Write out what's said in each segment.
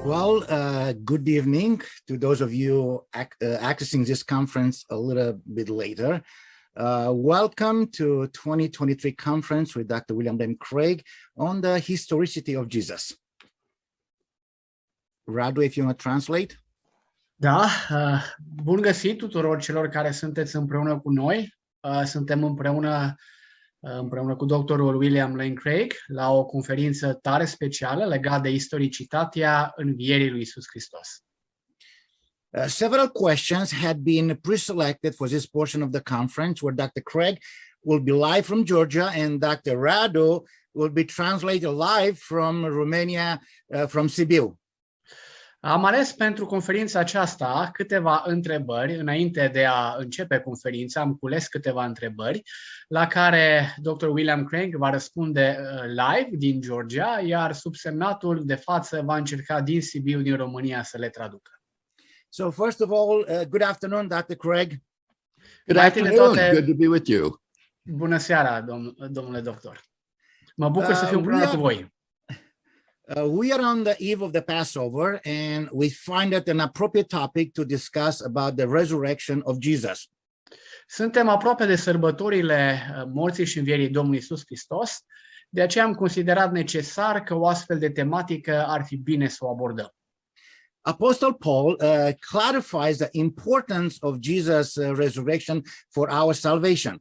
Good evening to those of you accessing this conference a little bit later. Welcome to 2023 conference with Dr. William Lane Craig on the historicity of Jesus. Radu, if you want to translate. Da, bun găsit tuturor celor care sunteți împreună cu noi. Suntem împreună cu doctorul William Lane Craig la o conferință tare specială legată de istoricitatea învierii lui Isus Hristos. Several questions had been pre-selected for this portion of the conference where Dr. Craig will be live from Georgia and Dr. Radu will be translated live from Romania, from Sibiu. Am ales pentru conferința aceasta câteva întrebări. Înainte de a începe conferința, am cules câteva întrebări la care Dr. William Craig va răspunde live din Georgia, iar subsemnatul de față va încerca din Sibiu, din România, să le traducă. So first of all, good afternoon, Dr. Craig. Good afternoon. Good to be with you. Bună seara, domnule doctor. Mă bucur să fiu împreună cu voi. We are on the eve of the Passover, and we find it an appropriate topic to discuss about the resurrection of Jesus. Suntem aproape de sărbătorile morții și învierii Domnului Isus Hristos, de aceea am considerat necesar că o astfel de tematică ar fi bine să o abordăm. Apostle Paul clarifies the importance of Jesus' resurrection for our salvation.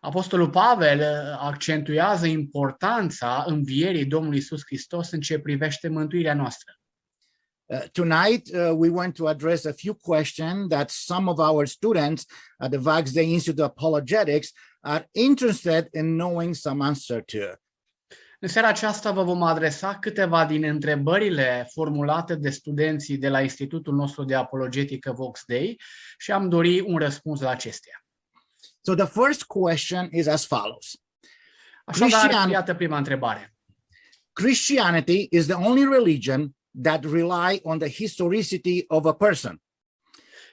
Apostolul Pavel accentuează importanța învierii Domnului Isus Hristos în ce privește mântuirea noastră. Tonight, we want to address a few questions that some of our students at the Vax Day Institute of Apologetics are interested in knowing some answer to. În seara aceasta vă vom adresa câteva din întrebările formulate de studenții de la Institutul nostru de Apologetică Vax Day și am dori un răspuns la acestea. So the first question is as follows. Așadar, iată prima întrebare. Christianity is the only religion that rely on the historicity of a person.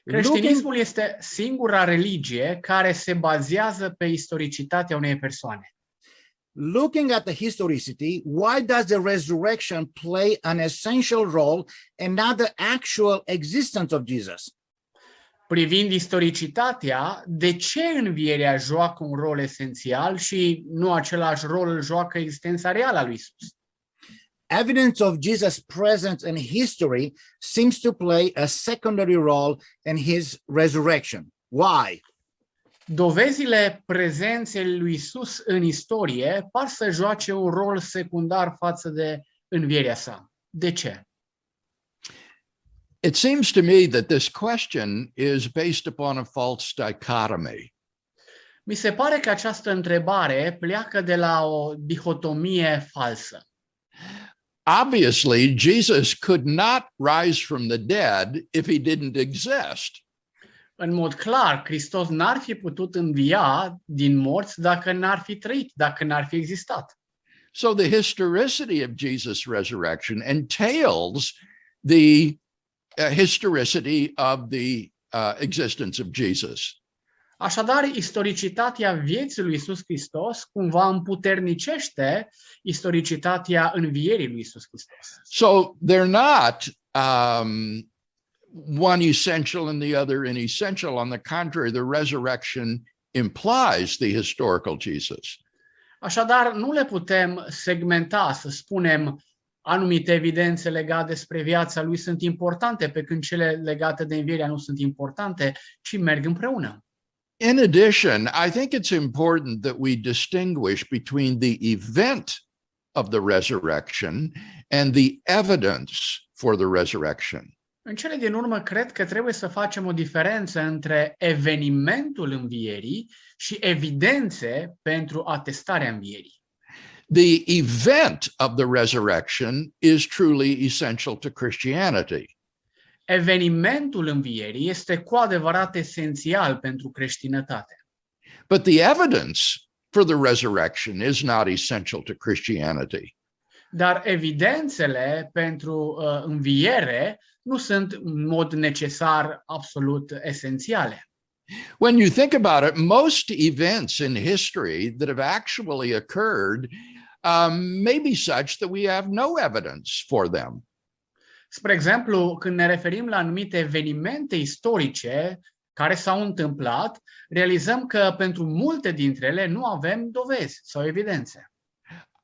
Creștinismul este singura religie care se bazează pe istoricitatea unei persoane. Looking at the historicity, why does the resurrection play an essential role and not the actual existence of Jesus? Privind istoricitatea, de ce învierea joacă un rol esențial și nu același rol îl joacă existența reală a lui Isus? Evidence of Jesus' presence in history seems to play a secondary role in his resurrection. Why? Dovezile prezenței lui Isus în istorie par să joace un rol secundar față de învierea sa. De ce? It seems to me that this question is based upon a false dichotomy. Mi se pare că această întrebare pleacă de la o dihotomie falsă. Obviously, Jesus could not rise from the dead if he didn't exist. În mod clar, Hristos n-ar fi putut învia din morți dacă n-ar fi trăit, dacă n-ar fi existat. So the historicity of Jesus' resurrection entails the historicity of the existence of Jesus. Așadar, istoricitatea vieții lui Isus Hristos cumva împuternicește istoricitatea învierii lui Isus Hristos. So they're not one essential and the other inessential. On the contrary, the resurrection implies the historical Jesus. Așadar, nu le putem segmenta, să spunem, anumite evidențe legate despre viața lui sunt importante, pe când cele legate de învierea nu sunt importante, ci merg împreună. In addition, I think it's important that we distinguish between the event of the resurrection and the evidence for the resurrection. În cele din urmă, cred că trebuie să facem o diferență între evenimentul învierii și evidențe pentru atestarea învierii. The event of the resurrection is truly essential to Christianity. Evenimentul învierii este cu adevărat esențial pentru creștinătate. But the evidence for the resurrection is not essential to Christianity. Dar evidențele pentru înviere nu sunt în mod necesar absolut esențiale. When you think about it, most events in history that have actually occurred may be such that we have no evidence for them. Spre exemplu, când ne referim la anumite evenimente istorice care s-au întâmplat, realizăm că pentru multe dintre ele nu avem dovezi sau evidențe.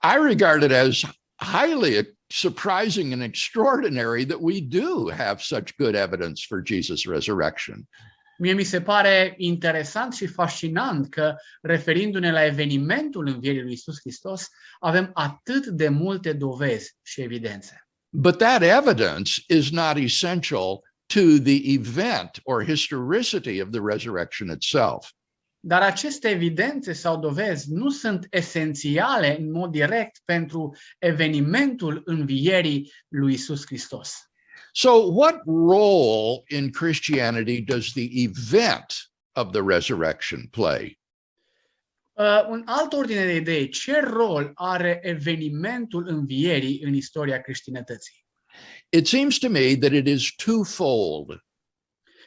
I regard it as highly surprising and extraordinary that we do have such good evidence for Jesus' resurrection. Mie mi se pare interesant și fascinant că, referindu-ne la evenimentul învierii lui Isus Hristos, avem atât de multe dovezi și evidențe. But that evidence is not essential to the event or historicity of the resurrection itself. Dar aceste evidențe sau dovezi nu sunt esențiale în mod direct pentru evenimentul învierii lui Isus Hristos. So what role in Christianity does the event of the resurrection play? În altă ordine de idei, ce rol are evenimentul învierii în istoria creștinătății? It seems to me that it is twofold.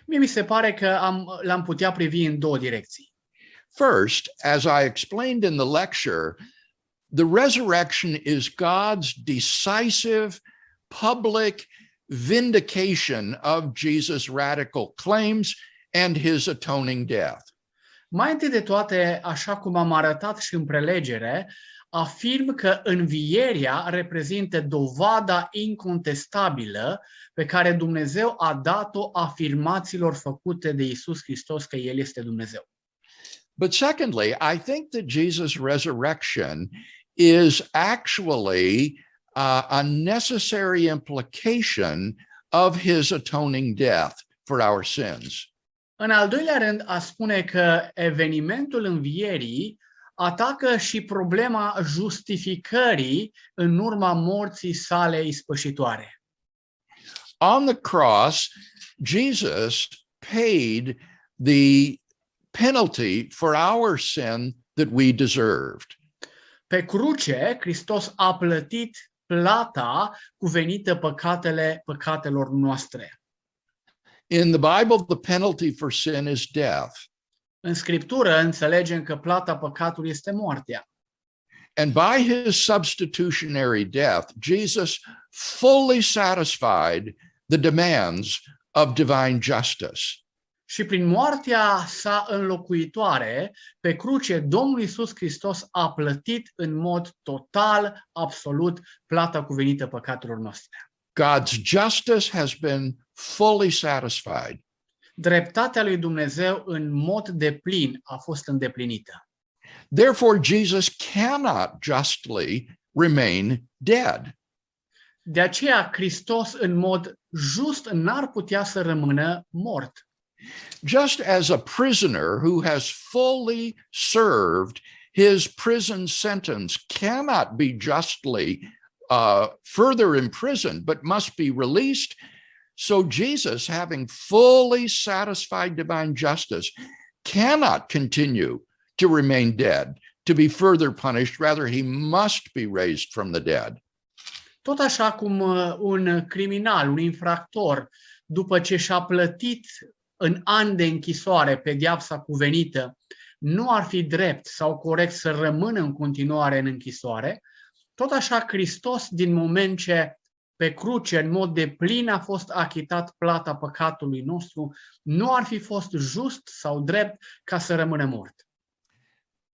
Mie mi se pare că l-am putea privi în două direcții. First, as I explained in the lecture, the resurrection is God's decisive public vindication of Jesus' radical claims and his atoning death. Mai întâi de toate, așa cum am arătat și în prelegere, afirm că învierea reprezintă dovada incontestabilă pe care Dumnezeu a dat-o afirmațiilor făcute de Isus Hristos că El este Dumnezeu. But secondly, I think that Jesus' resurrection is actually a necessary implication of his atoning death for our sins. În al doilea rând, a spune că evenimentul învierii atacă și problema justificării în urma morții sale ispășitoare. On the cross, Jesus paid the penalty for our sin that we deserved. Pe cruce, Hristos a plătit plata cuvenită păcatelor noastre. In the Bible, the penalty for sin is death. În Scriptură înțelegem că plata păcatului este moartea. And by his substitutionary death, Jesus fully satisfied the demands of divine justice. Și prin moartea sa înlocuitoare, pe cruce, Domnul Iisus Hristos a plătit în mod total, absolut, plata cuvenită păcatelor noastre. God's justice has been fully satisfied. Dreptatea lui Dumnezeu în mod deplin a fost îndeplinită. Therefore, Jesus cannot justly remain dead. De aceea, Hristos în mod just n-ar putea să rămână mort. Just as a prisoner who has fully served his prison sentence cannot be justly further imprisoned, but must be released, so Jesus, having fully satisfied divine justice, cannot continue to remain dead, to be further punished. Rather, he must be raised from the dead. Tot așa cum un criminal, un infractor, după ce și-a plătit în ani de închisoare pedeapsa cuvenită, nu ar fi drept sau corect să rămână în continuare în închisoare, tot așa Hristos, din moment ce pe cruce, în mod deplin a fost achitat plata păcatului nostru, nu ar fi fost just sau drept ca să rămână mort.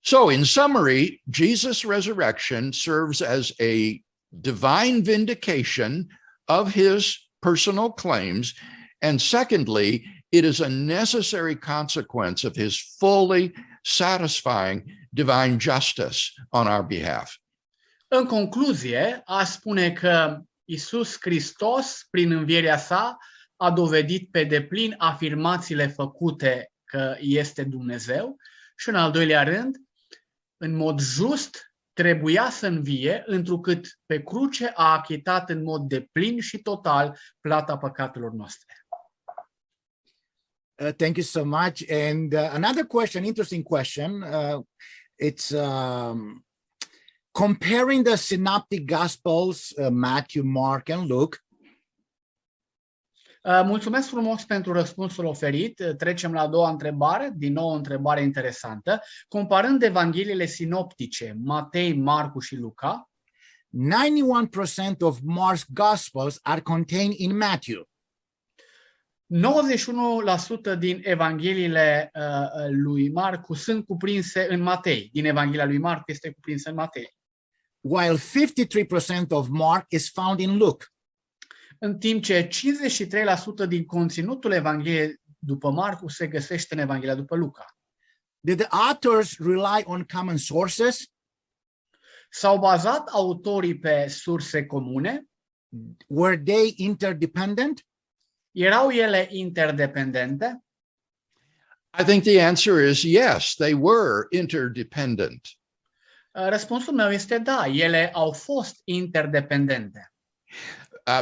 So, in summary, Jesus' resurrection serves as a divine vindication of his personal claims, and secondly, it is a necessary consequence of his fully satisfying divine justice on our behalf. În concluzie, a spune că Isus Hristos, prin învierea sa, a dovedit pe deplin afirmațiile făcute că este Dumnezeu și, în al doilea rând, în mod just, trebuia să învie, întrucât pe cruce a achitat în mod deplin și total plata păcatelor noastre. Thank you so much. And another question, interesting question. It's comparing the synoptic gospels, Matthew, Mark, and Luke. Mulțumesc frumos pentru răspunsul oferit. Trecem la a doua întrebare, din nou o întrebare interesantă. Comparând evangheliile sinoptice, Matei, Marcu și Luca, 91% of Mark's Gospels are contained in Matthew. 91% din evangheliile lui Marcu sunt cuprinse în Matei. Din Evanghelia lui Marcu este cuprinsă în Matei. While 53% of Mark is found in Luke. În timp ce 53% din conținutul Evangheliei după Marcu se găsește în Evanghelia după Luca. Did the authors rely on common sources? S-au bazat autorii pe surse comune? Were they interdependent? Erau ele interdependente? I think the answer is yes, they were interdependent. Răspunsul meu este da, ele au fost interdependente.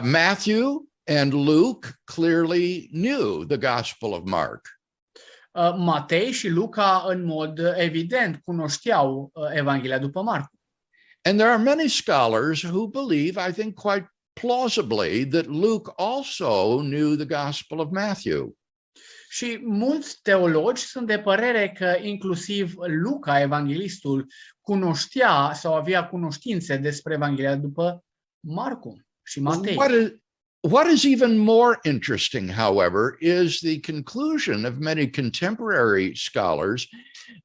Matthew and Luke clearly knew the Gospel of Mark. Matei și Luca în mod evident cunoșteau Evanghelia după Marcu. And there are many scholars who believe, I think quite plausibly, that Luke also knew the Gospel of Matthew. Și mulți teologi sunt de părere că inclusiv Luca, evanghelistul, cunoștea sau avea cunoștințe despre Evanghelia după Marcu și Matei. What is even more interesting, however, is the conclusion of many contemporary scholars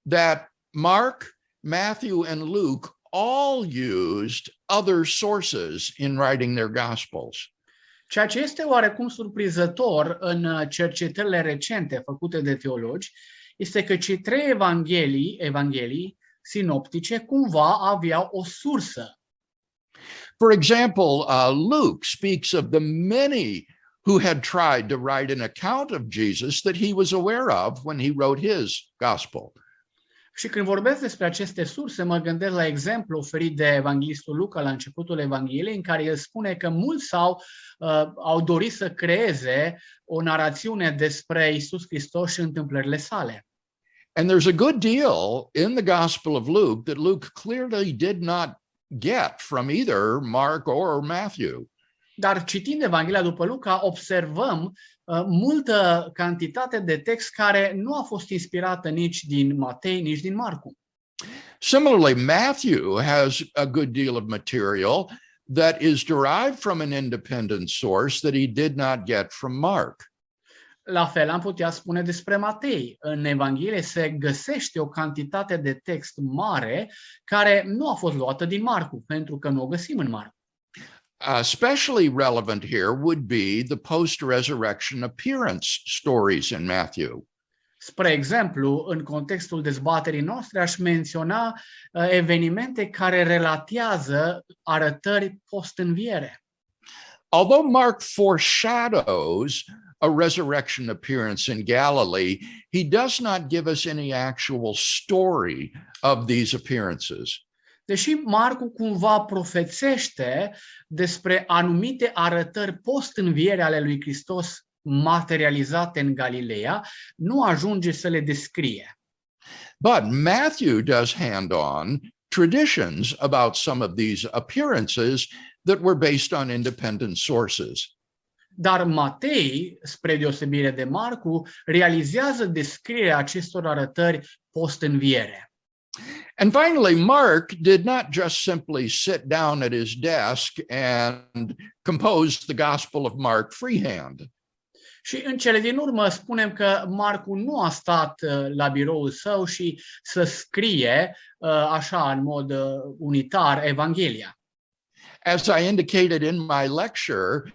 that Mark, Matthew, and Luke all used other sources in writing their Gospels. Ceea ce este oarecum surprinzător în cercetările recente făcute de teologi este că cei trei evanghelii sinoptice cumva aveau o sursă. For example, Luke speaks of the many who had tried to write an account of Jesus that he was aware of when he wrote his gospel. Și când vorbesc despre aceste surse, mă gândesc la exemplu oferit de evanghelistul Luca la începutul Evangheliei, în care el spune că mulți au dorit să creeze o narațiune despre Isus Hristos și întâmplările sale. And there's a good deal in the Gospel of Luke that Luke clearly did not get from either Mark or Matthew. Dar citind Evanghelia după Luca, observăm multă cantitate de text care nu a fost inspirată nici din Matei, nici din Marcu. Similarly, Matthew has a good deal of material that is derived from an independent source that he did not get from Mark. La fel am putea spune despre Matei. În Evanghelie se găsește o cantitate de text mare care nu a fost luată din Marcu, pentru că nu o găsim în Marcu. Especially relevant here would be the post-resurrection appearance stories in Matthew. Spre exemplu, în contextul dezbaterii noastre, aș menționa evenimente care relatează arătări post-înviere. Although Mark foreshadows a resurrection appearance in Galilee, he does not give us any actual story of these appearances. Deși Marcu cumva profețește despre anumite arătări post-înviere ale lui Hristos materializate în Galileea, nu ajunge să le descrie. But Matthew does hand on traditions about some of these appearances that were based on independent sources. Dar Matei, spre deosebire de Marcu, realizează descrierea acestor arătări post-înviere. And finally, Mark did not just simply sit down at his desk and compose the Gospel of Mark freehand. Și în cele din urmă spunem că Marcu nu a stat la biroul său și să scrie așa în mod unitar Evanghelia. As I indicated in my lecture,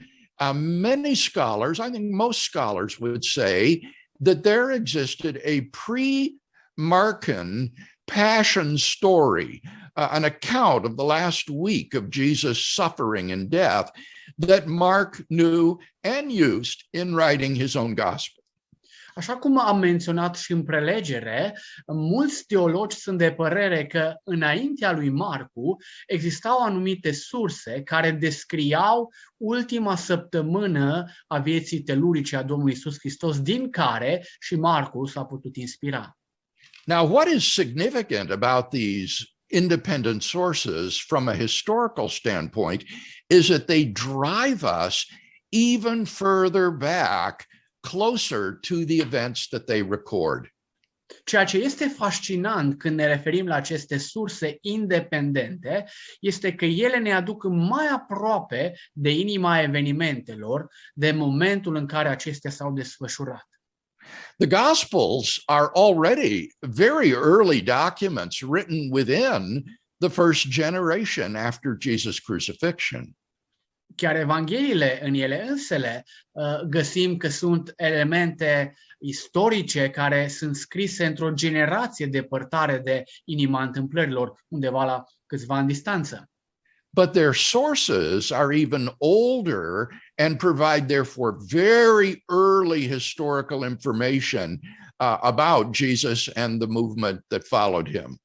many scholars, I think most scholars would say that there existed a pre-Markan passion story, an account of the last week of Jesus' suffering and death that Mark knew and used in writing his own gospel. Așa cum am menționat și în prelegere, mulți teologi sunt de părere că înaintea lui Marcu existau anumite surse care descriau ultima săptămână a vieții telurice a Domnului Isus Hristos, din care și Marcu s-a putut inspira. Now, what is significant about these independent sources from a historical standpoint is that they drive us even further back, closer to the events that they record. Ceea ce este fascinant când ne referim la aceste surse independente este că ele ne aduc mai aproape de inima evenimentelor, de momentul în care acestea s-au desfășurat. The Gospels are already very early documents written within the first generation after Jesus' crucifixion. Chiar Evangheliile în ele însele găsim că sunt elemente istorice care sunt scrise într-o generație depărtare de inima întâmplărilor, undeva la câțiva ani distanță. But their sources are even older and provide, therefore, very early historical information about Jesus and the movement that followed him.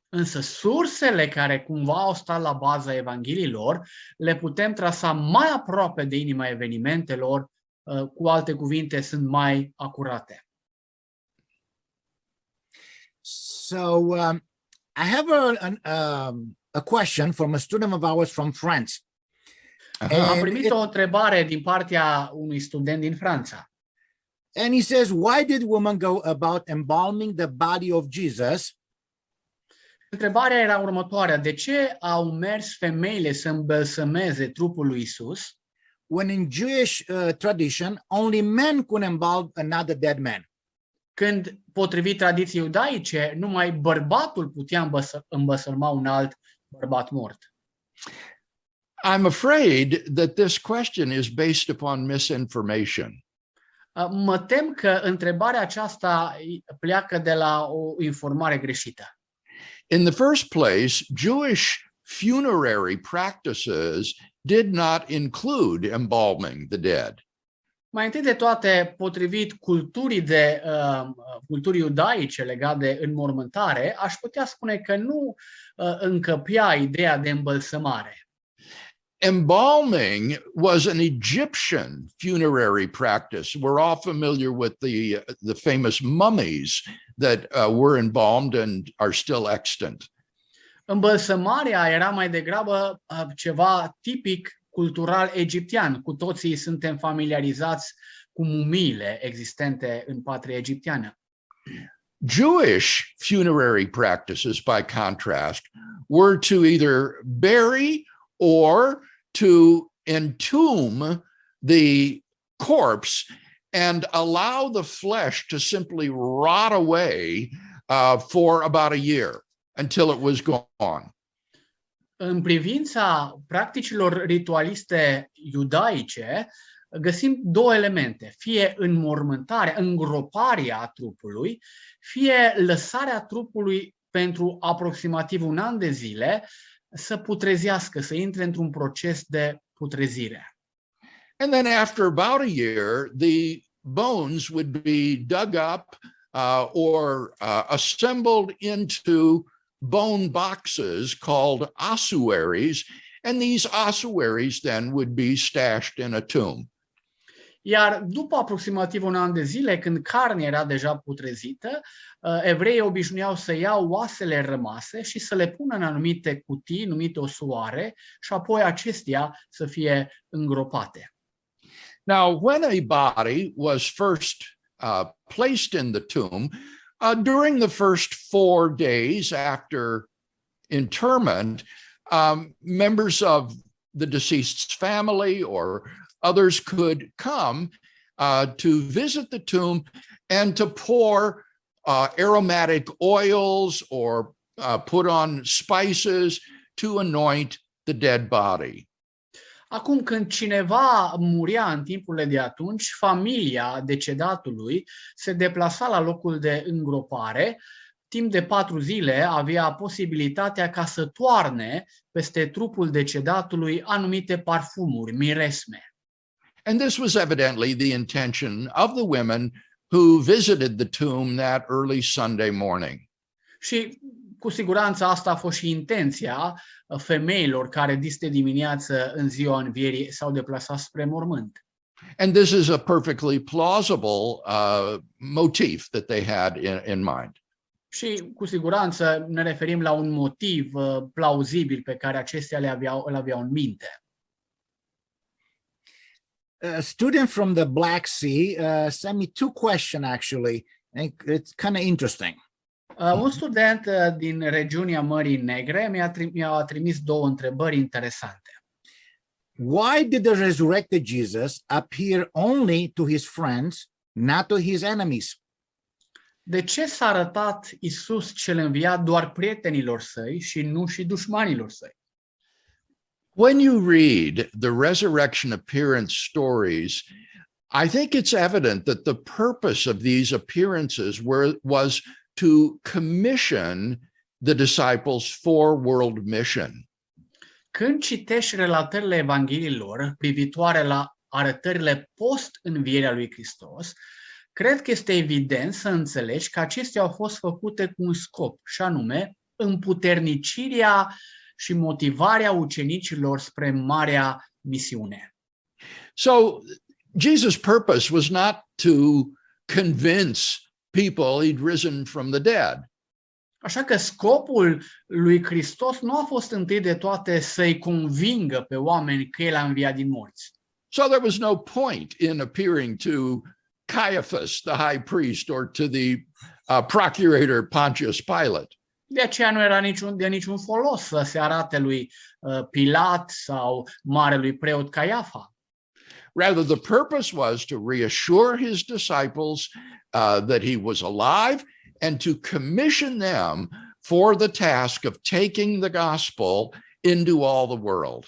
Însă sursele care cumva au stat la baza Evangheliilor le putem trasa mai aproape de inima evenimentelor, cu alte cuvinte, sunt mai acurate. So I have a question from a student of ours from France. Am primit o întrebare din partea unui student din Franța. And he says, why did women go about embalming the body of Jesus? Întrebarea era următoarea: de ce au mers femeile să îmbălsămeze trupul lui Isus, when in Jewish tradition, only men could embalm another dead man? când, potrivit tradiției iudaice, numai bărbatul putea îmbăsălma un alt bărbat mort? I'm afraid that this question is based upon misinformation. Mă tem că întrebarea aceasta pleacă de la o informare greșită. In the first place, Jewish funerary practices did not include embalming the dead. Mai întâi de toate, potrivit culturii iudaice legate de înmormântare, aș putea spune că nu încăpea ideea de îmbălsămare. Embalming was an Egyptian funerary practice. We're all familiar with the famous mummies that were embalmed and are still extant. Îmbălsămarea era mai degrabă ceva tipic cultural egiptean. Cu toții suntem familiarizați cu mumiile existente în patria egipteană. Jewish funerary practices, by contrast, were to either bury or to entomb the corpse and allow the flesh to simply rot away for about a year until it was gone. În privința practicilor ritualiste iudaice, găsim două elemente: fie înmormântarea, îngroparea trupului, fie lăsarea trupului pentru aproximativ un an de zile să putrezească, să intre într-un proces de putrezire. And then after about a year, the bones would be dug up or assembled into bone boxes called ossuaries, and these ossuaries then would be stashed in a tomb. Iar după aproximativ un an de zile, când carnea era deja putrezită, evreii obișnuiau să iau oasele rămase și să le pună în anumite cutii, numite osuare, și apoi acestea să fie îngropate. Now, when a body was first placed in the tomb, during the first 4 days after interment, members of the deceased's family or others could come to visit the tomb and to pour aromatic oils or put on spices to anoint the dead body. Acum, când cineva murea în timpurile de atunci, familia decedatului se deplasa la locul de îngropare. Timp de 4 zile avea posibilitatea ca să toarne peste trupul decedatului anumite parfumuri, miresme. And this was evidently the intention of the women who visited the tomb that early Sunday morning. Și cu siguranță asta a fost și intenția femeilor care dis de dimineață în ziua învierii s-au deplasat spre mormânt. And this is a perfectly plausible motif that they had in mind. Și cu siguranță ne referim la un motiv plauzibil pe care acestea îl aveau în minte. A student from the Black Sea sent me 2 questions, actually. It's kind of interesting. Un student din regiunea Mării Negre mi-a trimis două întrebări interesante. Why did the resurrected Jesus appear only to his friends, not to his enemies? De ce s-a arătat Isus cel înviat doar prietenilor săi și nu și dușmanilor săi? When you read the resurrection appearance stories, I think it's evident that the purpose of these appearances was to commission the disciples for world mission. Când citești relatările Evangheliilor privitoare la arătările post-învierea lui Hristos, cred că este evident să înțelegi că acestea au fost făcute cu un scop, și anume împuternicirea și motivarea ucenicilor spre marea misiune. So Jesus' purpose was not to convince people he'd risen from the dead. Așa că scopul lui Hristos nu a fost întâi de toate să-i convingă pe oameni că El a înviat din morți. So there was no point in appearing to Caiaphas, the high priest, or to the procurator Pontius Pilate. De aceea nu era de niciun folos să se arate lui Pilat sau marelui preot Caiafa. Rather, the purpose was to reassure his disciples that he was alive and to commission them for the task of taking the gospel into all the world.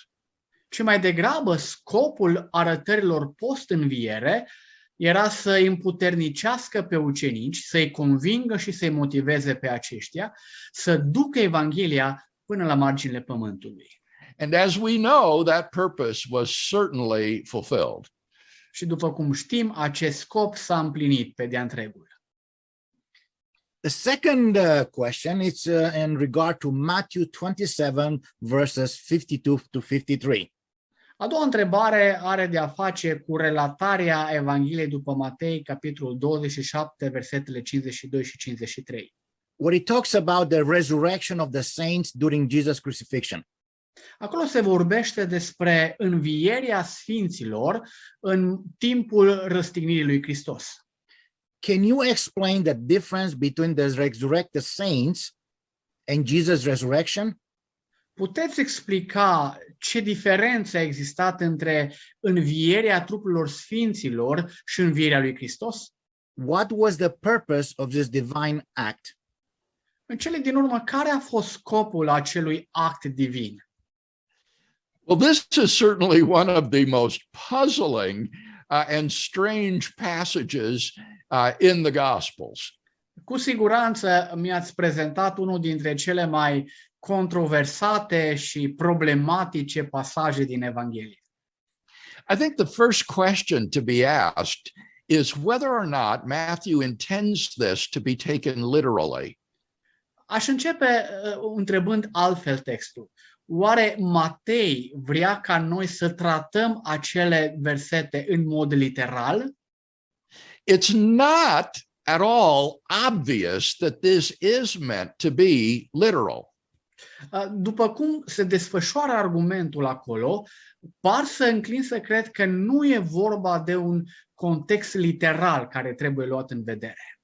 Ci mai degrabă scopul arătărilor post-înviere era să îi împuternicească pe ucenici, să-i convingă și să-i motiveze pe aceștia să ducă Evanghelia până la marginile pământului. And as we know, that purpose was certainly fulfilled. Și după cum știm, acest scop s-a împlinit pe de-a întregul. The second question is in regard to Matthew 27, verses 52 to 53. A doua întrebare are de a face cu relatarea Evangheliei după Matei, capitolul 27, versetele 52 și 53. Where it talks about the resurrection of the saints during Jesus' crucifixion. Acolo se vorbește despre învierea sfinților în timpul răstignirii lui Hristos. Can you explain the difference between the resurrected saints and Jesus' resurrection? Puteți explica ce diferență a existat între învierea trupurilor sfinților și învierea lui Hristos? What was the purpose of this divine act? În cele din urmă, care a fost scopul acelui act divin? Well, this is certainly one of the most puzzling and strange passages in the Gospels. Cu siguranță mi-ați prezentat unul dintre cele mai controversate și problematice pasaje din Evanghelie. I think the first question to be asked is whether or not Matthew intends this to be taken literally. Aș începe întrebând altfel textul. Oare Matei vrea ca noi să tratăm acele versete în mod literal? It's not at all obvious that this is meant to be literal. După cum se desfășoară argumentul acolo, par să înclin să cred că nu e vorba de un context literal care trebuie luat în vedere.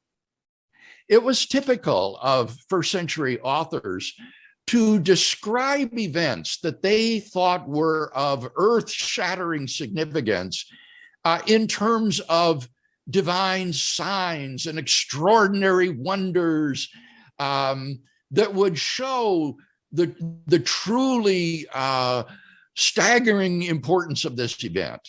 It was typical of first century authors to describe events that they thought were of earth-shattering significance in terms of divine signs and extraordinary wonders that would show the truly staggering importance of this event.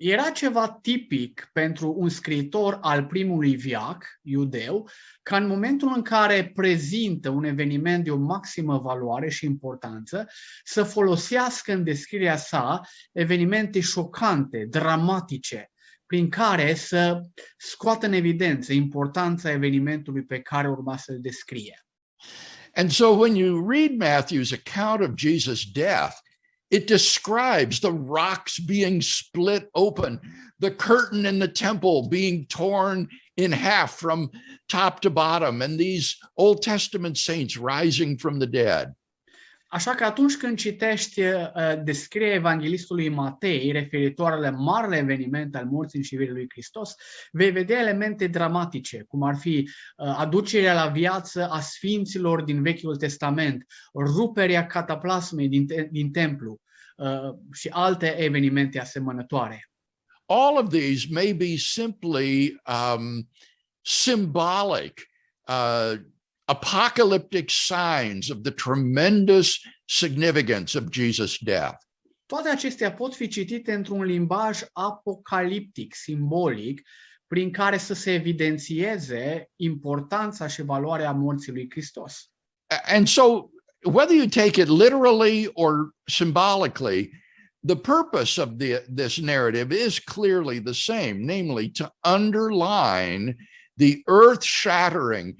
Era ceva tipic pentru un scriitor al primului veac, iudeu, ca în momentul în care prezintă un eveniment de o maximă valoare și importanță, să folosească în descrierea sa evenimente șocante, dramatice, prin care să scoată în evidență importanța evenimentului pe care urma să-l descrie. And so when you read Matthew's account of Jesus' death, it describes the rocks being split open, the curtain in the temple being torn in half from top to bottom, and these Old Testament saints rising from the dead. Așa că atunci când citești descrierea evanghelistului Matei referitoare la marele eveniment al morții și învierii lui Hristos, vei vedea elemente dramatice, cum ar fi aducerea la viață a sfinților din Vechiul Testament, ruperea cataplasmei din templu și alte evenimente asemănătoare. All of these may be simply symbolic, apocalyptic signs of the tremendous significance of Jesus' death. Toate acestea pot fi citite într-un limbaj apocaliptic, simbolic, prin care să se evidențieze importanța și valoarea morții lui Hristos. And so, whether you take it literally or symbolically, the purpose of this narrative is clearly the same, namely to underline the earth-shattering,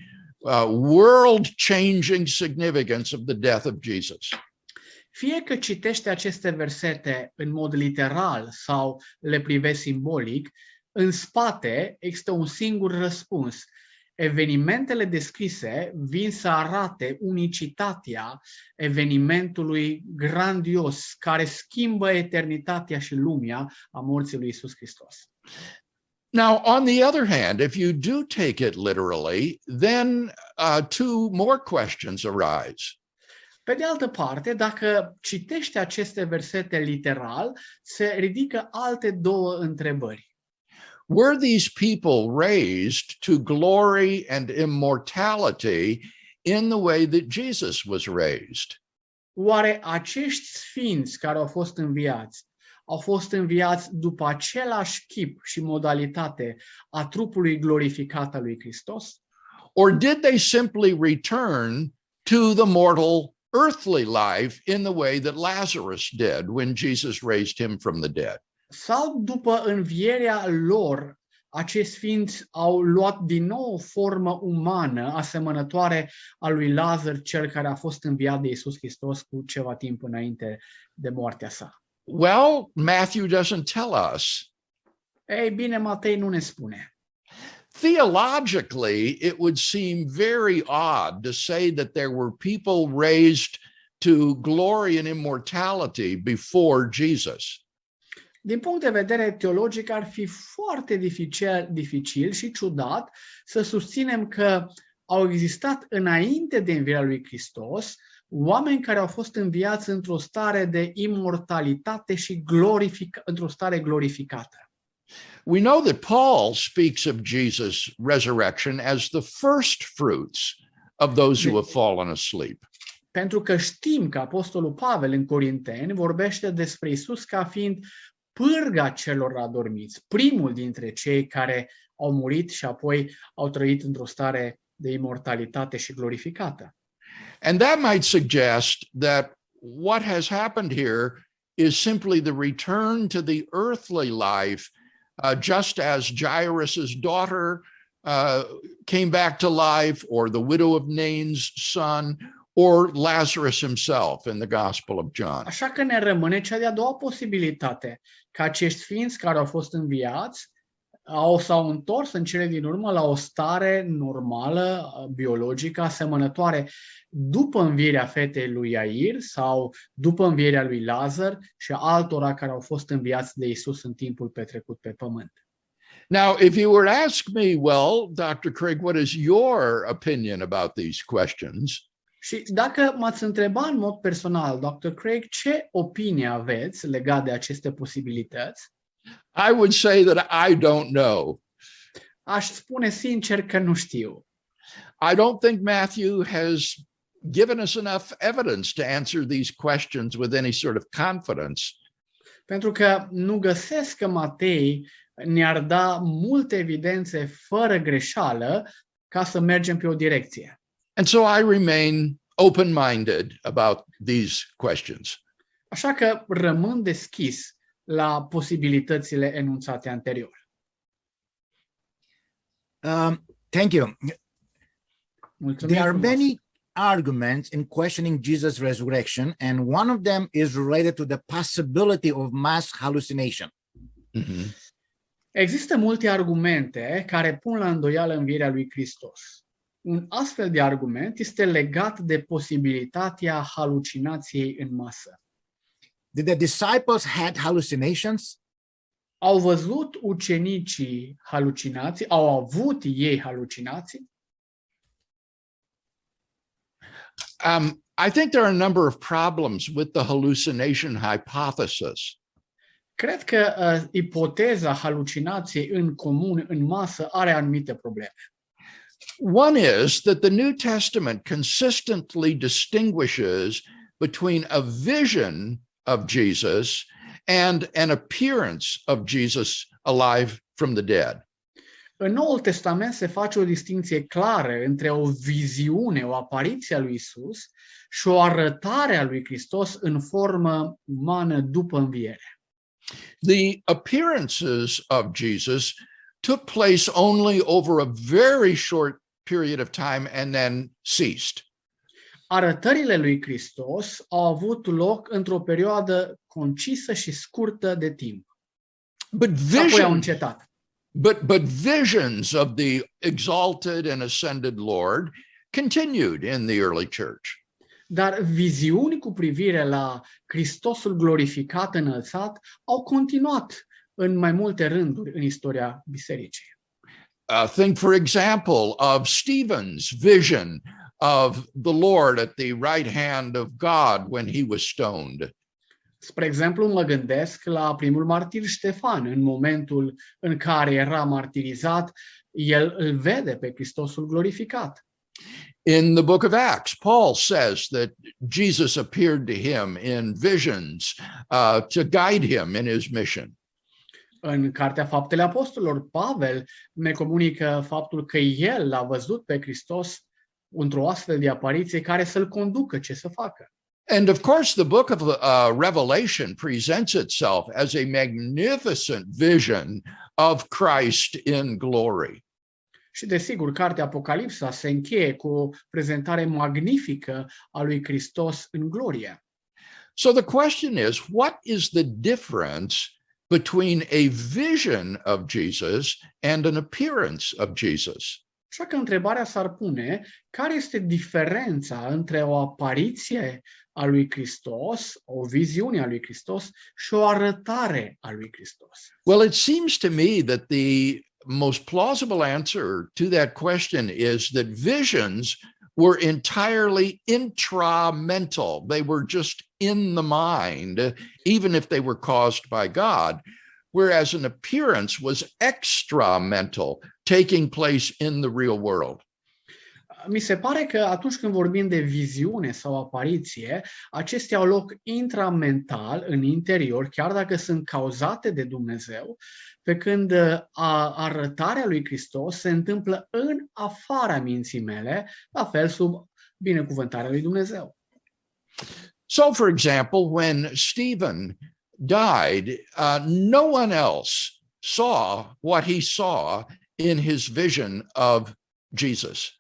world-changing significance of the death of Jesus. Fie că citește aceste versete în mod literal sau le privești simbolic, în spate există un singur răspuns. Evenimentele descrise vin să arate unicitatea evenimentului grandios care schimbă eternitatea și lumea a morții lui Isus Hristos. Now, on the other hand, if you do take it literally, then two more questions arise. Pe de altă parte, dacă citești aceste versete literal, se ridică alte două întrebări. Were these people raised to glory and immortality in the way that Jesus was raised? Oare acești sfinți care au fost înviați după același chip și modalitate a trupului glorificat al lui Hristos? Or did they simply return to the mortal earthly life in the way that Lazarus did when Jesus raised him from the dead? Sau după învierea lor, acești sfinți au luat din nou o formă umană asemănătoare a lui Lazar, cel care a fost înviat de Isus Hristos cu ceva timp înainte de moartea sa? Well, Matthew doesn't tell us. Ei bine, Matei nu ne spune. Theologically, it would seem very odd to say that there were people raised to glory and immortality before Jesus. Din punct de vedere teologic, ar fi foarte dificil și ciudat să susținem că au existat înainte de învierea lui Hristos oameni care au fost înviați într-o stare de imortalitate și într-o stare glorificată. We know that Paul speaks of Jesus' resurrection as the first fruits of those who have fallen asleep. Pentru că știm că apostolul Pavel în Corinteni vorbește despre Isus ca fiind pârga celor adormiți, primul dintre cei care au murit și apoi au trăit într-o stare de imortalitate și glorificată. And that might suggest that what has happened here is simply the return to the earthly life, just as Jairus' daughter came back to life, or the widow of Nain's son, or Lazarus himself in the Gospel of John. Așa că ne rămâne cea de-a doua posibilitate, că acești sfinți care au fost înviați s-au întors în cele din urmă la o stare normală, biologică, asemănătoare după învierea fetei lui Iair sau după învierea lui Lazar și altora care au fost înviați de Isus în timpul petrecut pe pământ. Now, if you were to ask me, well, Dr. Craig, what is your opinion about these questions? Și dacă m-ați întreba în mod personal, Dr. Craig, ce opinie aveți legat de aceste posibilități? I would say that I don't know. Aș spune sincer că nu știu. I don't think Matthew has given us enough evidence to answer these questions with any sort of confidence. Pentru că nu găsesc că Matei ne-ar da multe evidențe fără greșeală ca să mergem pe o direcție. And so I remain open-minded about these questions. Așa că rămân deschis la posibilitățile enunțate anterior. Thank you. Mulțumim There are frumos. many arguments in questioning Jesus' resurrection, and one of them is related to the possibility of mass hallucination. Mm-hmm. Există multe argumente care pun la îndoială învierea lui Hristos. Un astfel de argument este legat de posibilitatea halucinației în masă. Did the disciples had hallucinations? Au văzut ucenicii halucinații? Au avut ei halucinații? I think there are a number of problems with the hallucination hypothesis. Cred că ipoteza halucinației în comun, în masă, are anumite probleme. One is that the New Testament consistently distinguishes between a vision of Jesus and an appearance of Jesus alive from the dead. În Noul Testament se face o distinție clară între o viziune, o apariție a lui Isus și o arătare a lui Hristos în formă umană după înviere. The appearances of Jesus took place only over a very short period of time and then ceased. Arătările lui Hristos au avut loc într-o perioadă concisă și scurtă de timp. Apoi au încetat. But visions of the exalted and ascended Lord continued in the early church. Dar viziuni cu privire la Hristosul glorificat, înălțat, au continuat în mai multe rânduri în istoria bisericii. Think, for example, of Stephen's vision of the Lord at the right hand of God when he was stoned. Spre exemplu, mă gândesc la primul martir Ștefan. În momentul în care era martirizat, el îl vede pe Hristosul glorificat. In the book of Acts, Paul says that Jesus appeared to him in visions to guide him in his mission. În Cartea Faptele Apostolilor, Pavel ne comunică faptul că el l-a văzut pe Hristos într-o astfel de apariție care să-l conducă ce să facă. And of course, the book of Revelation presents itself as a magnificent vision of Christ in glory. Și desigur, cartea Apocalipsa se încheie cu o prezentare magnifică a lui Hristos în glorie. So the question is, what is the difference between a vision of Jesus and an appearance of Jesus? Așa că întrebarea s-ar pune, care este diferența între o apariție a lui Hristos, o viziune a lui Hristos și o arătare a lui Hristos? Well, it seems to me that the most plausible answer to that question is that visions were entirely intramental. They were just in the mind, even if they were caused by God, whereas an appearance was extramental, taking place in the real world. Mi se pare că atunci când vorbim de viziune sau apariție, acestea au loc intramental, în interior, chiar dacă sunt cauzate de Dumnezeu, pe când arătarea lui Hristos se întâmplă în afara minții mele, la fel sub binecuvântarea lui Dumnezeu. So, for example, when Stephen died, no one else saw what he saw in his vision of Jesus.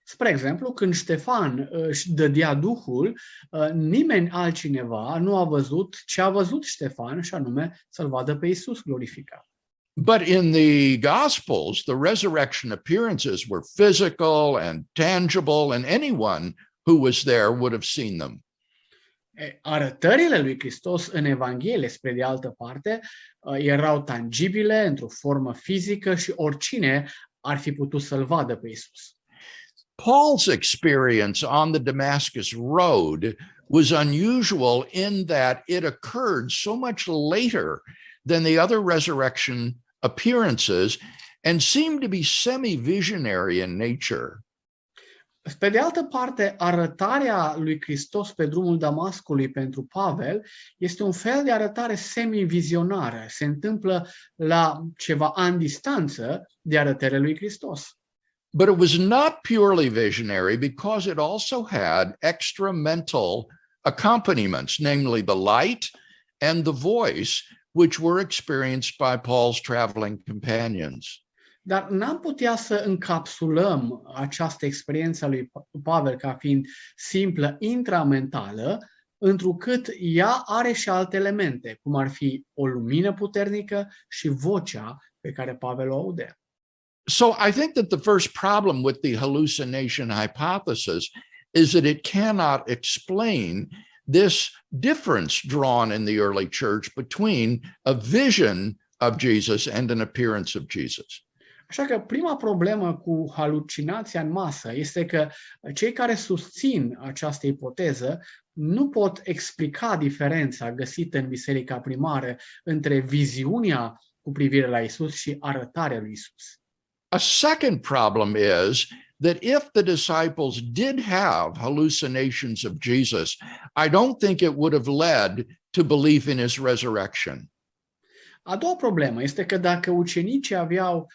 Spre exemplu, când Ștefan își dădea Duhul, nimeni altcineva nu a văzut ce a văzut Ștefan, și anume să-l vadă pe Isus glorificat. But in the Gospels, the resurrection appearances were physical and tangible, and anyone who was there would have seen them. Arătările lui Hristos în Evanghelie, spre de altă parte, erau tangibile, într-o formă fizică și oricine ar fi putut să-l vadă pe Isus. Paul's experience on the Damascus road was unusual in that it occurred so much later than the other resurrection appearances and seemed to be semi-visionary in nature. Pe de altă parte, arătarea lui Hristos pe drumul Damascului pentru Pavel este un fel de arătare semi-vizionară. Se întâmplă la ceva ani distanță de arătările lui Hristos. But it was not purely visionary because it also had extra mental accompaniments, namely the light and the voice, which were experienced by Paul's traveling companions. Dar n-am putea să încapsulăm această experiență a lui Pavel ca fiind simplă, intramentală, întrucât ea are și alte elemente, cum ar fi o lumină puternică și vocea pe care Pavel o aude. So I think that the first problem with the hallucination hypothesis is that it cannot explain this difference drawn in the early church between a vision of Jesus and an appearance of Jesus. Așa că prima problemă cu halucinația în masă este că cei care susțin această ipoteză nu pot explica diferența găsită în biserica primară între viziunea cu privire la Isus și arătarea lui Isus. A second problem is that if the disciples did have hallucinations of Jesus, I don't think it would have led to belief in his resurrection. A doua problemă este că dacă ucenicii aveau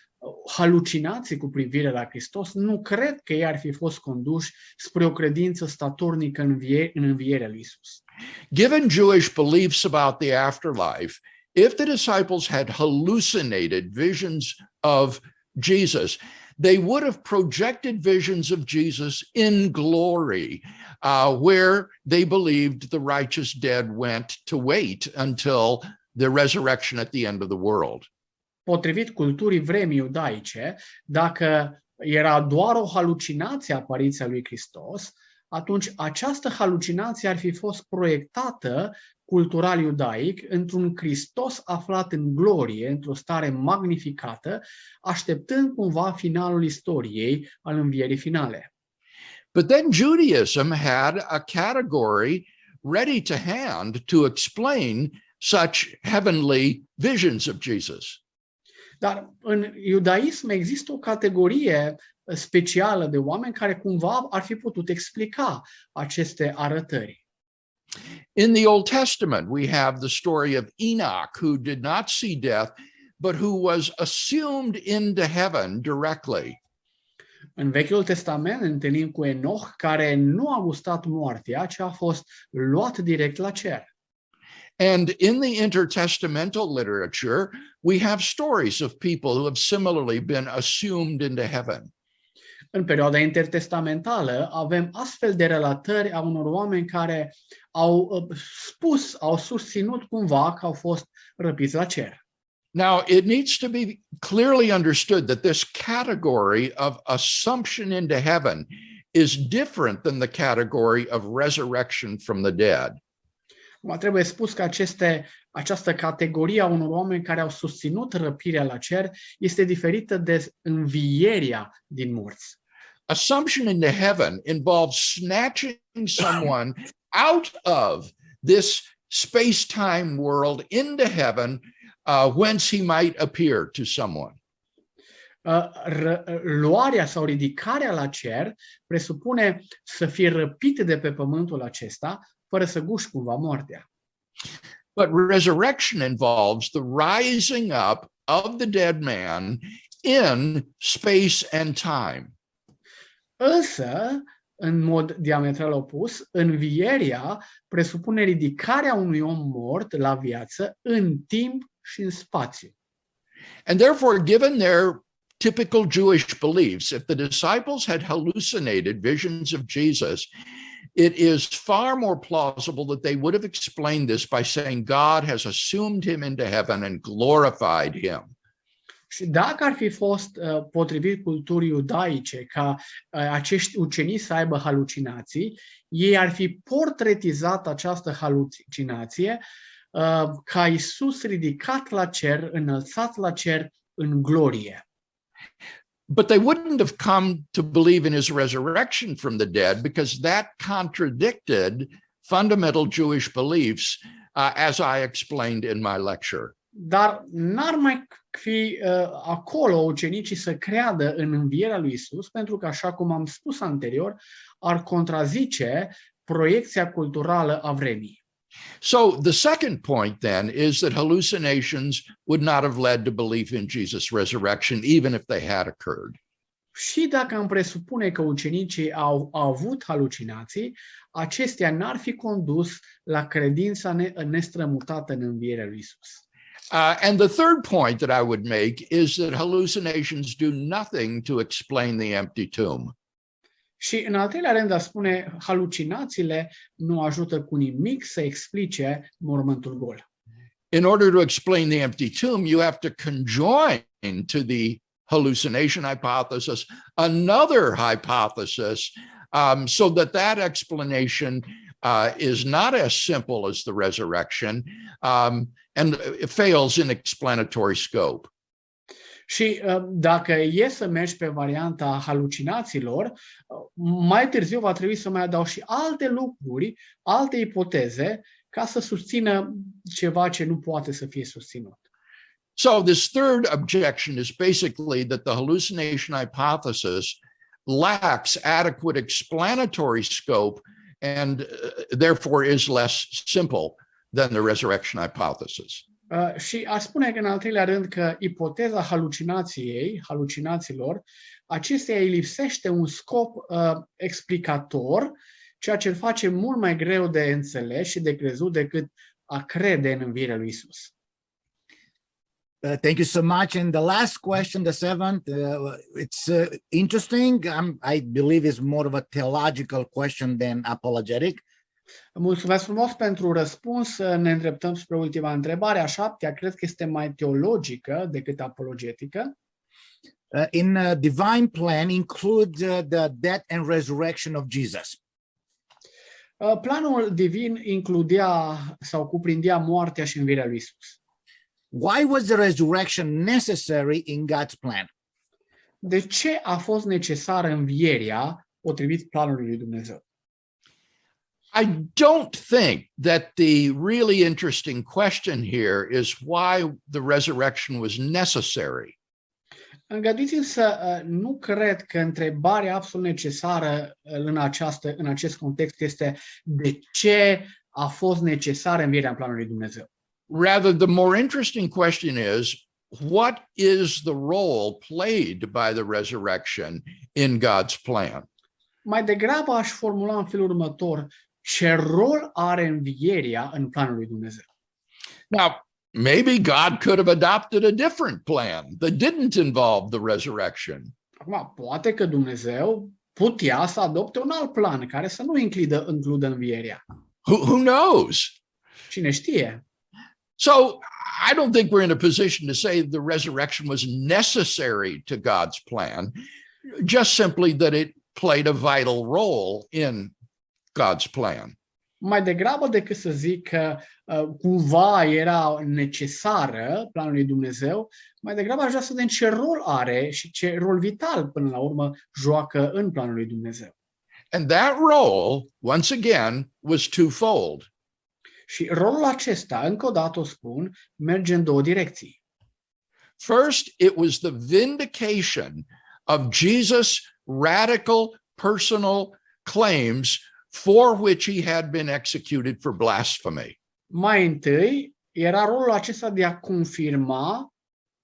halucinații cu privire la Hristos, nu cred că ei ar fi fost conduși spre o credință statornică în învierea lui Isus. Given Jewish beliefs about the afterlife, if the disciples had hallucinated visions of Jesus, they would have projected visions of Jesus in glory, where they believed the righteous dead went to wait until the resurrection at the end of the world. Potrivit culturii vremii iudaice, dacă era doar o halucinație apariția lui Hristos, atunci această halucinație ar fi fost proiectată cultural iudaic într-un Hristos aflat în glorie, într-o stare magnificată, așteptând cumva finalul istoriei al învierii finale. But then Judaism had a category ready to hand to explain such heavenly visions of Jesus. Dar în iudaism există o categorie specială de oameni care cumva ar fi putut explica aceste arătări. In the Old Testament, we have the story of Enoch, who did not see death, but who was assumed into heaven directly. În Vechiul Testament întâlnim cu Enoch, care nu a gustat moartea, ci a fost luat direct la cer. And in the intertestamental literature, we have stories of people who have similarly been assumed into heaven. În perioada intertestamentală avem astfel de relatări a unor oameni care au susținut cumva că au fost răpiți la cer. Now, it needs to be clearly understood that this category of assumption into heaven is different than the category of resurrection from the dead. Trebuie spus că această categorie a unor oameni care au susținut răpirea la cer este diferită de învierea din morți. Assumption into heaven involves snatching someone out of this space-time world into heaven, whence he might appear to someone. Luarea sau ridicarea la cer presupune să fie răpit de pe pământul acesta, fără să guși cumva moartea. But resurrection involves the rising up of the dead man in space and time. Însă, în mod diametral opus, învierea presupune ridicarea unui om mort la viață în timp și în spațiu. And therefore, given their typical Jewish beliefs, if the disciples had hallucinated visions of Jesus, it is far more plausible that they would have explained this by saying God has assumed him into heaven and glorified him. Și dacă ar fi fost potrivit culturii iudaice ca acești ucenici să aibă halucinații, ei ar fi portretizat această halucinație ca Isus ridicat la cer, înălțat la cer în glorie. But they wouldn't have come to believe in his resurrection from the dead because that contradicted fundamental Jewish beliefs, as I explained in my lecture. Dar n-ar mai fi acolo ucenicii să creadă în învierea lui Isus, pentru că, așa cum am spus anterior, ar contrazice proiecția culturală a vremii. So the second point then is that hallucinations would not have led to belief in Jesus' resurrection, even if they had occurred. Și dacă am presupune că ucenicii au avut halucinații, acestea n-ar fi condus la credința nestrămutată în învierea lui Isus. And the third point that I would make is that hallucinations do nothing to explain the empty tomb. Și în al treilea rând, a spune, halucinațiile nu ajută cu nimic să explice mormântul gol. In order to explain the empty tomb, you have to conjoin to the hallucination hypothesis, another hypothesis, so that explanation is not as simple as the resurrection, and it fails in explanatory scope. Și dacă e să mergi pe varianta halucinațiilor, mai târziu va trebui să mai adaug și alte lucruri, alte ipoteze, ca să susțină ceva ce nu poate să fie susținut. So this third objection is basically that the hallucination hypothesis lacks adequate explanatory scope and therefore is less simple than the resurrection hypothesis. Și aș spune că în al treilea rând că ipoteza halucinațiilor, acesteia îi lipsește un scop explicator, ceea ce îl face mult mai greu de înțeles și de crezut decât a crede în învierea lui Isus. Thank you so much. And the last question, the seventh, it's interesting. I believe it's more of a theological question than apologetic. Mulțumesc frumos pentru răspuns. Ne îndreptăm spre ultima întrebare. A șaptea, cred că este mai teologică decât apologetică. In divine plan include the death and resurrection of Jesus. Planul divin includea sau cuprindea moartea și învierea lui Isus. Why was the resurrection necessary in God's plan? De ce a fost necesară învierea potrivit planului lui Dumnezeu? I don't think that the really interesting question here is why the resurrection was necessary. Îngăduiți-mi să nu cred că întrebarea absolut necesară în acest context este de ce a fost necesară învierea în planul lui Dumnezeu. Rather, the more interesting question is, what is the role played by the resurrection in God's plan? Mai degrabă aș formula în felul următor: ce rol are învierea în planul lui Dumnezeu? Now, maybe God could have adopted a different plan that didn't involve the resurrection. Acum, poate că Dumnezeu putea să adopte un alt plan care să nu includă învierea. Who knows? Cine știe? So I don't think we're in a position to say the resurrection was necessary to God's plan, just simply that it played a vital role in God's plan. Mai degrabă decât să zic că cumva era necesară planul lui Dumnezeu, mai degrabă aș vrea să vedem ce rol are și ce rol vital până la urmă joacă în planul lui Dumnezeu. And that role, once again, was twofold. Și rolul acesta, încă o dată o spun, merge în două direcții. First, it was the vindication of Jesus' radical personal claims for which he had been executed for blasphemy. Mai întâi, era rolul acesta de a confirma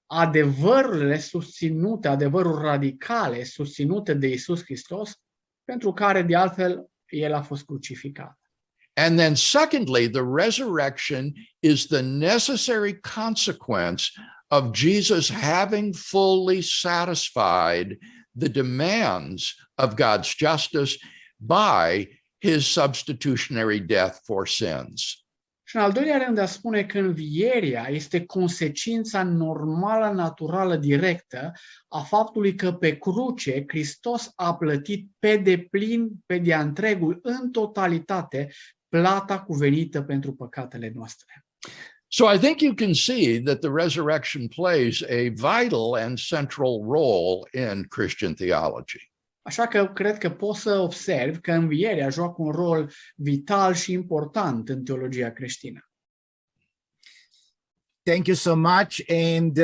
adevărurile susținute, adevăruri radicale susținute de Isus Hristos, pentru care, de altfel, el a fost crucificat. And then secondly, the resurrection is the necessary consequence of Jesus having fully satisfied the demands of God's justice by his substitutionary death for sins. Și în al doilea rând a spune că învierea este consecința normală, naturală, directă a faptului că pe cruce Hristos a plătit pe deplin, pe de-a întregul, în totalitate, plata cuvenită pentru păcatele noastre. So I think you can see that the resurrection plays a vital and central role in Christian theology. Așa că cred că poți să observi că învierea joacă un rol vital și important în teologia creștină. Thank you so much. And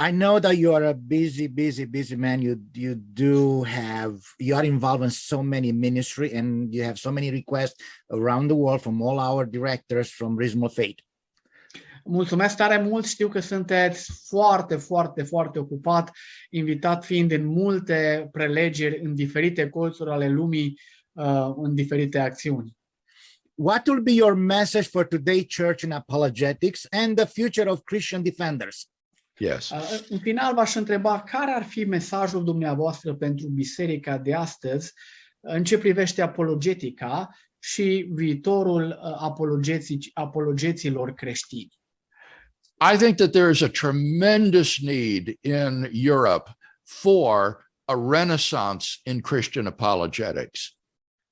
I know that you are a busy man. You are involved in so many ministry, and you have so many requests around the world from all our directors from Rhythm of Faith. Mulțumesc tare mult, știu că sunteți foarte ocupat, invitat fiind în multe prelegeri în diferite colțuri ale lumii, în diferite acțiuni. What will be your message for today's church in apologetics and the future of Christian defenders? Yes. În final v-aș întreba care ar fi mesajul dumneavoastră pentru biserica de astăzi în ce privește apologetica și viitorul apologeților creștini. I think that there is a tremendous need in Europe for a renaissance in Christian apologetics.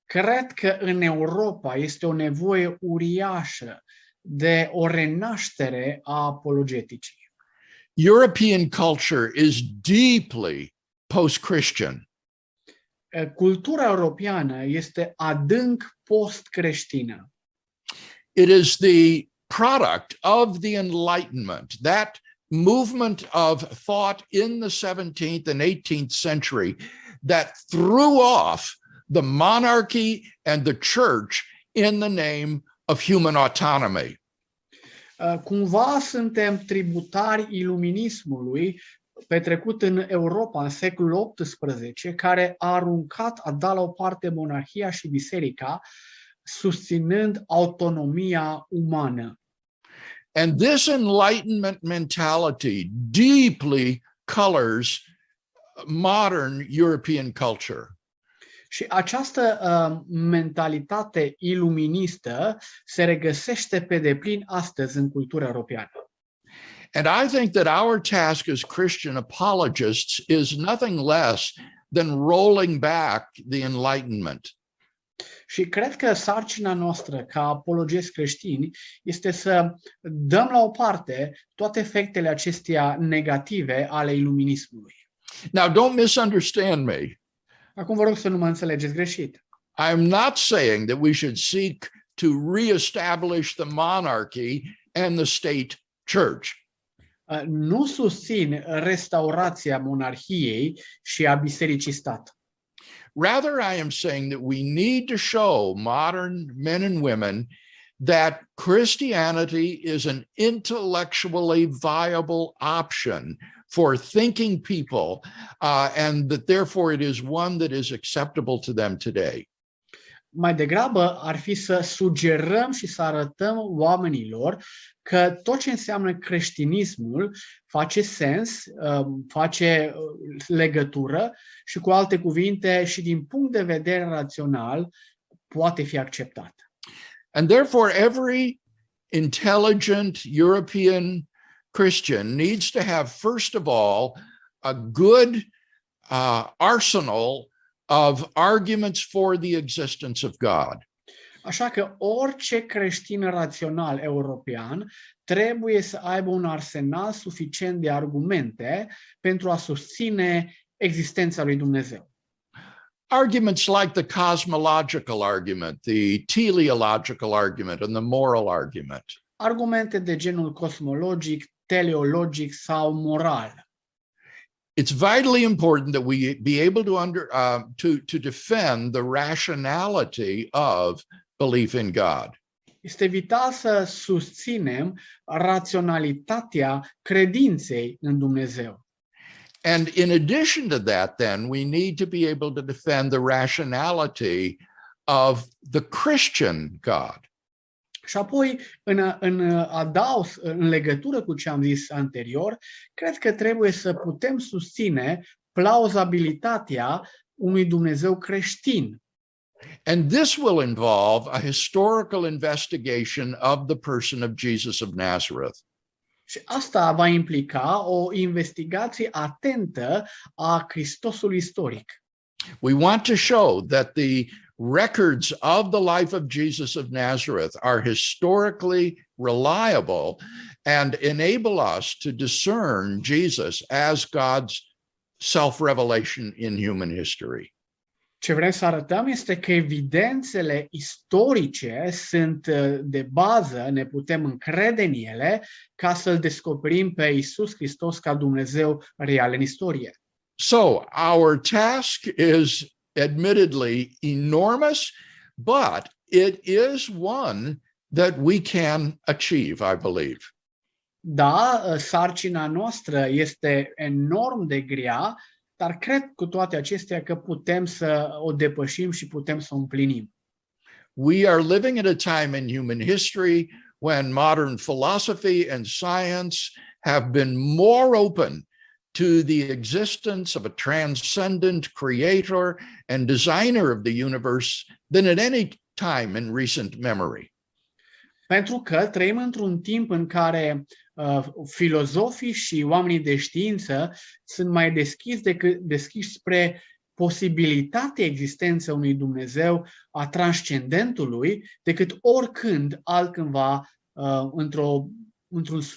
Cred că în Europa este o nevoie uriașă de o renaștere a apologeticii. European culture is deeply post-Christian. Cultura europeană este adânc post-creștină. It is the product of the Enlightenment, that movement of thought in the 17th and 18th century that threw off the monarchy and the church in the name of human autonomy. Cumva suntem tributari iluminismului petrecut în Europa în secolul XVIII, care a dat la o parte monarhia și biserica, susținând autonomia umană. And this Enlightenment mentality deeply colors modern European culture. Și această mentalitate iluministă se regăsește pe deplin astăzi în cultura europeană. And I think that our task as Christian apologists is nothing less than rolling back the Enlightenment. Și cred că sarcina noastră ca apologeți creștini este să dăm la o parte toate efectele acestea negative ale iluminismului. Now, don't misunderstand me. Acum vă rog să nu mă înțelegeți greșit. I'm not saying that we should seek to reestablish the monarchy and the state church. Nu susțin restaurația monarhiei și a bisericii stat. Rather, I am saying that we need to show modern men and women that Christianity is an intellectually viable option for thinking people, and that therefore it is one that is acceptable to them today. Mai degrabă ar fi să sugerăm și să arătăm oamenilor că tot ce înseamnă creștinismul face sens, face legătură și, cu alte cuvinte, și din punct de vedere rațional poate fi acceptat. And therefore every intelligent European Christian needs to have, first of all, a good arsenal of arguments for the existence of God. Așa că orice creștin rațional european trebuie să aibă un arsenal suficient de argumente pentru a susține existența lui Dumnezeu. Arguments like the cosmological argument, the teleological argument, and the moral argument. Argumente de genul cosmologic, teleologic sau moral. It's vitally important that we be able to defend the rationality of belief in God. Este vital să susținem raționalitatea credinței în Dumnezeu. And in addition to that, then, we need to be able to defend the rationality of the Christian God. Și apoi, în legătură cu ce am zis anterior, cred că trebuie să putem susține plauzabilitatea unui Dumnezeu creștin. And this will involve a historical investigation of the person of Jesus of Nazareth. Și asta va implica o investigație atentă a Hristosului istoric. We want to show that the records of the life of Jesus of Nazareth are historically reliable and enable us to discern Jesus as God's self-revelation in human history. Ce vrem să arătăm este că evidențele istorice sunt de bază, ne putem încrede în ele ca să-L descoperim pe Isus Hristos ca Dumnezeu real în istorie. So our task is admittedly enormous, but it is one that we can achieve, I believe. Da, sarcina noastră este enorm de grea, dar cred cu toate acestea că putem să o depășim și putem să o împlinim. We are living at a time in human history when modern philosophy and science have been more open to the existence of a transcendent creator and designer of the universe than at any time in recent memory. Pentru că trăim într-un timp în care filozofii și oamenii de știință sunt mai deschiși spre posibilitatea existenței unui Dumnezeu, a transcendentului, decât oricând altcândva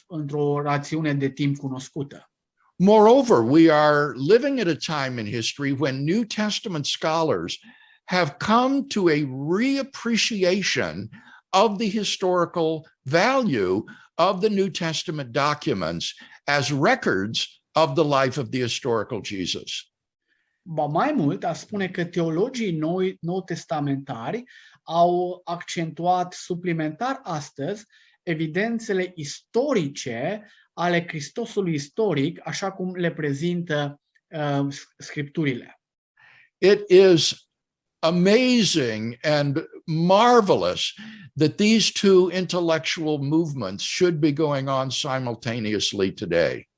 într-o rațiune de timp cunoscută. Moreover, we are living at a time in history when New Testament scholars have come to a reappreciation of the historical value of the New Testament documents as records of the life of the historical Jesus. Ba mai mult, a spune că teologii nou-testamentari au accentuat suplimentar astăzi evidențele istorice ale Hristosului istoric, așa cum le prezintă scripturile. It is amazing and marvelous that these two intellectual movements should be going on simultaneously today.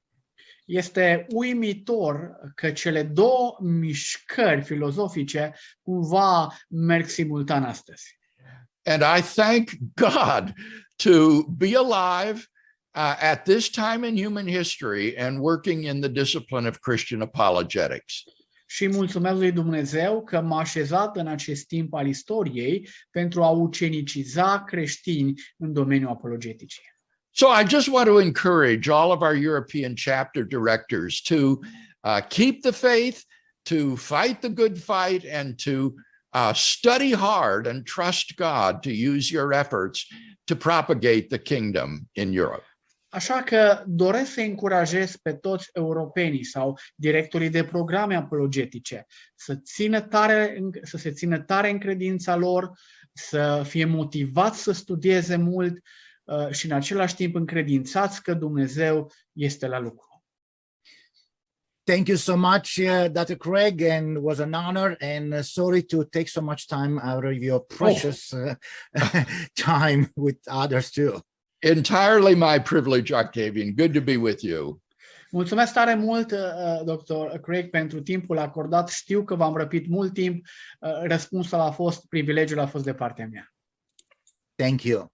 Este uimitor că cele două mișcări filozofice cumva merg simultan astăzi. And I thank God to be alive at this time in human history and working in the discipline of Christian apologetics. Și mulțumesc lui Dumnezeu că m-a așezat în acest timp al istoriei pentru a uceniciza creștini în domeniul apologeticii. So I just want to encourage all of our European chapter directors to keep the faith, to fight the good fight, and to study hard and trust God to use your efforts to propagate the kingdom in Europe. Așa că doresc să încurajez pe toți europenii sau directorii de programe apologetice să se țină tare în credința lor, să fie motivați să studieze mult și în același timp încredințați că Dumnezeu este la lucru. Thank you so much, Dr. Craig, and it was an honor, and sorry to take so much time out of your precious time with others too. Entirely my privilege, Octavian. Good to be with you. Mulțumesc tare mult, Dr. Craig, pentru timpul acordat. Știu că v-am răpit mult timp. Răspunsul a fost, privilegiul a fost de partea mea. Thank you.